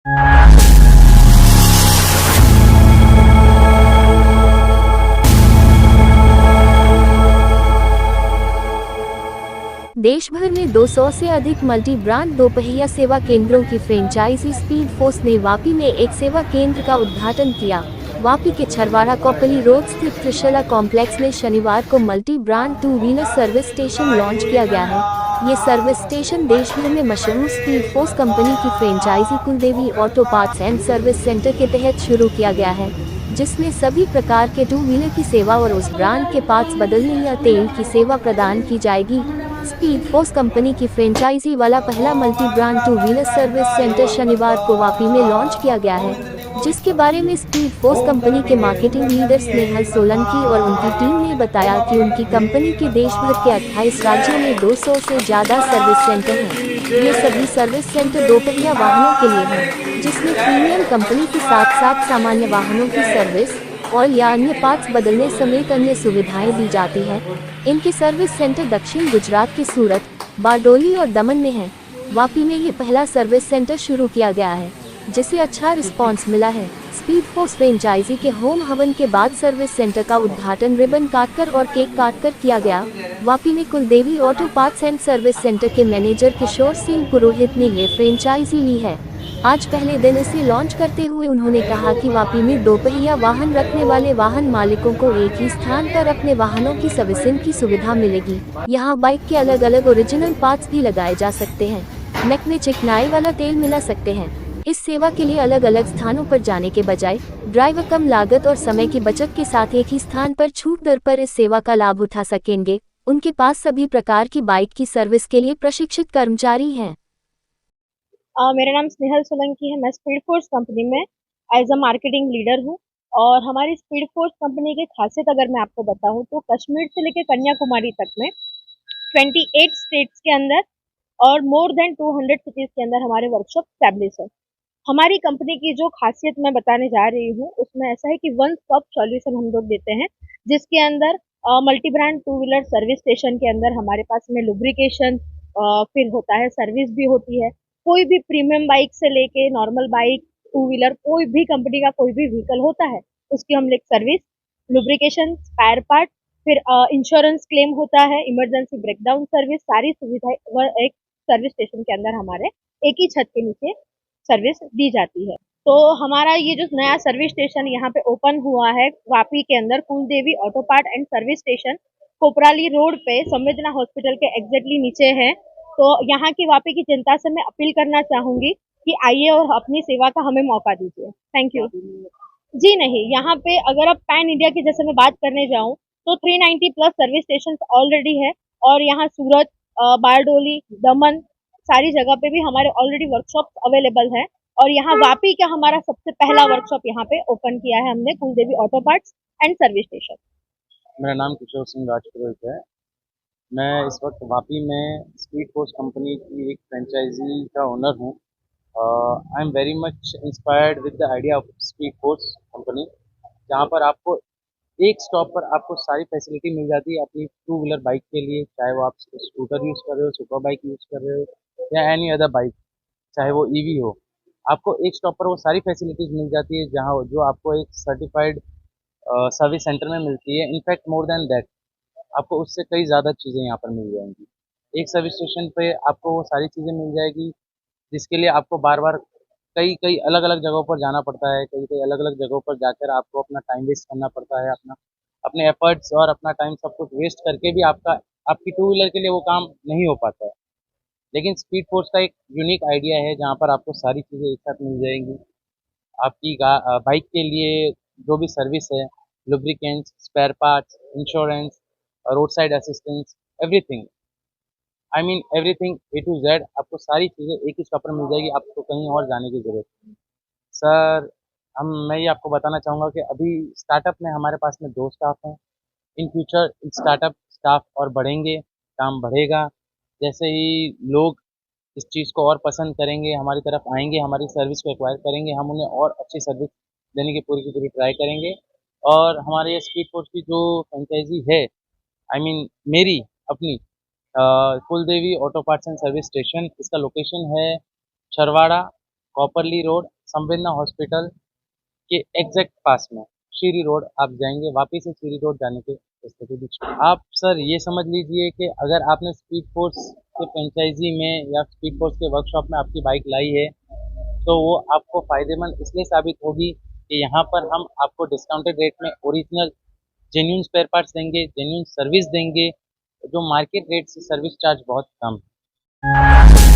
देश भर में 200 से अधिक मल्टी ब्रांड दोपहिया सेवा केंद्रों की फ्रेंचाइजी स्पीड फोर्स ने वापी में एक सेवा केंद्र का उद्घाटन किया। वापी के छरवाड़ा कौपली रोड स्थित त्रिशला कॉम्प्लेक्स में शनिवार को multi brand two wheeler service station launch किया गया है। ये सर्विस स्टेशन देश भर में मशहूर स्पीड फोर्स कंपनी की फ्रेंचाइजी कुलदेवी auto parts and service centre के तहत शुरू किया गया है, जिसमें सभी प्रकार के टू व्हीलर की सेवा और उस ब्रांड के पार्ट्स बदलने या तेल की सेवा प्रदान की जाएगी। स्पीड फोर्स कंपनी की फ्रेंचाइजी वाला पहला multi brand two wheeler service centre शनिवार को वापी में लॉन्च किया गया है, जिसके बारे में स्पीड फोर्स कंपनी के मार्केटिंग लीडर स्नेहल सोलंकी और उनकी टीम ने बताया कि उनकी कंपनी के देश भर के 28 राज्यों में 200 से ज़्यादा सर्विस सेंटर हैं। ये सभी सर्विस सेंटर दोपहिया वाहनों के लिए हैं, जिसमें प्रीमियम कंपनी के साथ साथ सामान्य वाहनों की सर्विस और या अन्य पार्ट्स बदलने समेत अन्य सुविधाएं दी जाती है। इनके सर्विस सेंटर दक्षिण गुजरात के सूरत, बारडोली और दमन में हैं। वापी में ये पहला सर्विस सेंटर शुरू किया गया है, जिसे अच्छा रिस्पांस मिला है। स्पीड फोर्स फ्रेंचाइजी के होम हवन के बाद सर्विस सेंटर का उद्घाटन रिबन काटकर और केक काटकर किया गया। वापी में कुलदेवी auto parts and service centre के मैनेजर किशोर सिंह पुरोहित ने ये फ्रेंचाइजी ली है। आज पहले दिन इसे लॉन्च करते हुए उन्होंने कहा कि वापी में दोपहिया वाहन रखने वाले वाहन मालिकों को एक ही स्थान पर अपने वाहनों की सर्विसिंग की सुविधा मिलेगी। यहाँ बाइक के अलग अलग ओरिजिनल पार्ट्स भी लगाए जा सकते हैं। नेक में चिकनाई वाला तेल मिला सकते हैं। इस सेवा के लिए अलग अलग स्थानों पर जाने के बजाय ड्राइवर कम लागत और समय की बचत के साथ एक ही स्थान पर छूट दर पर इस सेवा का लाभ उठा सकेंगे। उनके पास सभी प्रकार की बाइक की सर्विस के लिए प्रशिक्षित कर्मचारी हैं। मेरा नाम स्नेहल सोलंकी है। मैं स्पीड फोर्स कंपनी में एज अ मार्केटिंग लीडर हूँ। और हमारी स्पीड फोर्स कंपनी की खासियत अगर मैं आपको बताऊँ तो कश्मीर से लेकर कन्याकुमारी तक में 28 स्टेट्स के अंदर और मोर देन 200 सिटीज के अंदर हमारे वर्कशॉप स्टैब्लिश है। हमारी कंपनी की जो खासियत मैं बताने जा रही हूँ उसमें ऐसा है कि वन स्टॉप सॉल्यूशन हम लोग देते हैं, जिसके अंदर multi brand two wheeler service station के अंदर हमारे पास में लुब्रिकेशन फिर होता है, सर्विस भी होती है। कोई भी प्रीमियम बाइक से लेके नॉर्मल बाइक, टू व्हीलर, कोई भी कंपनी का कोई भी व्हीकल होता है उसकी हम लोग सर्विस, लुब्रिकेशन, स्पेयर पार्ट, फिर इंश्योरेंस क्लेम होता है, इमरजेंसी ब्रेकडाउन सर्विस, सारी सुविधाएं एक सर्विस स्टेशन के अंदर हमारे एक ही छत के नीचे सर्विस दी जाती है। तो हमारा ये जो नया सर्विस स्टेशन यहाँ पे ओपन हुआ है वापी के अंदर, Kuldevi auto part and service station Koprali road पे संवेदना हॉस्पिटल के एग्जैक्टली नीचे है। तो यहाँ की वापी की जनता से मैं अपील करना चाहूंगी कि आइए और अपनी सेवा का हमें मौका दीजिए। Thank you. जी नहीं, यहाँ पे अगर आप पैन इंडिया की जैसे मैं बात करने जाऊँ तो 390 प्लस सर्विस स्टेशन ऑलरेडी है। और यहाँ सूरत, बारडोली, दमन, सारी जगह पे भी हमारे ऑलरेडी वर्कशॉप अवेलेबल है। और यहाँ वापी का हमारा सबसे पहला वर्कशॉप यहाँ पे ओपन किया है हमने, कुलदेवी auto parts and service station. मेरा नाम किशोर सिंह राजपुरोहित है। मैं इस वक्त वापी में स्पीड फोर्स कंपनी की एक फ्रेंचाइजी का ओनर हूँ। I am very much inspired with the idea of speed force company, जहाँ पर आपको एक स्टॉप पर आपको सारी फैसिलिटी मिल जाती है अपनी टू व्हीलर बाइक के लिए, चाहे वो आप स्कूटर यूज़ कर रहे हो, सुपर बाइक यूज़ कर रहे हो या एनी अदर बाइक, चाहे वो ईवी हो। आपको एक स्टॉप पर वो सारी फैसिलिटीज़ मिल जाती है, जहाँ जो आपको एक सर्टिफाइड सर्विस सेंटर में मिलती है। इनफैक्ट मोर देन दैट, आपको उससे कई ज़्यादा चीज़ें यहाँ पर मिल जाएंगी। एक सर्विस स्टेशन पे आपको वो सारी चीज़ें मिल जाएगी, जिसके लिए आपको बार बार कई कई अलग अलग जगहों पर जाना पड़ता है। कई कई अलग अलग जगहों पर जाकर आपको अपना टाइम वेस्ट करना पड़ता है, अपने एफर्ट्स और अपना टाइम सब कुछ वेस्ट करके भी आपकी टू व्हीलर के लिए वो काम नहीं हो पाता है। लेकिन स्पीड फोर्स का एक यूनिक आइडिया है, जहाँ पर आपको सारी चीज़ें एक साथ मिल जाएंगी। आपकी बाइक के लिए जो भी सर्विस है, lubricants, spare parts, insurance, roadside assistance, everything, I mean everything A to Z, आपको सारी चीज़ें एक ही स्टॉप पर मिल जाएगी। आपको कहीं और जाने की जरूरत नहीं। सर, मैं ये आपको बताना चाहूँगा कि अभी स्टार्टअप में हमारे पास में 2 स्टाफ हैं। इन फ्यूचर स्टार्टअप स्टाफ और बढ़ेंगे, काम बढ़ेगा। जैसे ही लोग इस चीज़ को और पसंद करेंगे, हमारी तरफ आएंगे, हमारी सर्विस को एक्वायर करेंगे, हम उन्हें और अच्छी सर्विस देने की पूरी ट्राई करेंगे। और हमारे स्पीड फोर्स की जो फ्रेंचाइजी है, आई मीन मेरी अपनी, कुलदेवी auto parts and service station, इसका लोकेशन है छरवाड़ा कॉपरली रोड, संवेदना हॉस्पिटल के एग्जैक्ट पास में शीरी रोड आप जाएंगे, वापस से शीरी रोड जाने के रास्ते के बीच में। आप सर ये समझ लीजिए कि अगर आपने स्पीड फोर्स के फ्रेंचाइजी में या स्पीड फोर्स के वर्कशॉप में आपकी बाइक लाई है तो वो आपको फायदेमंद इसलिए साबित होगी कि यहाँ पर हम आपको डिस्काउंटेड रेट में ओरिजिनल जेन्यून स्पेयर पार्ट्स देंगे, जेन्यून सर्विस देंगे, जो मार्केट रेट से सर्विस चार्ज बहुत कम है।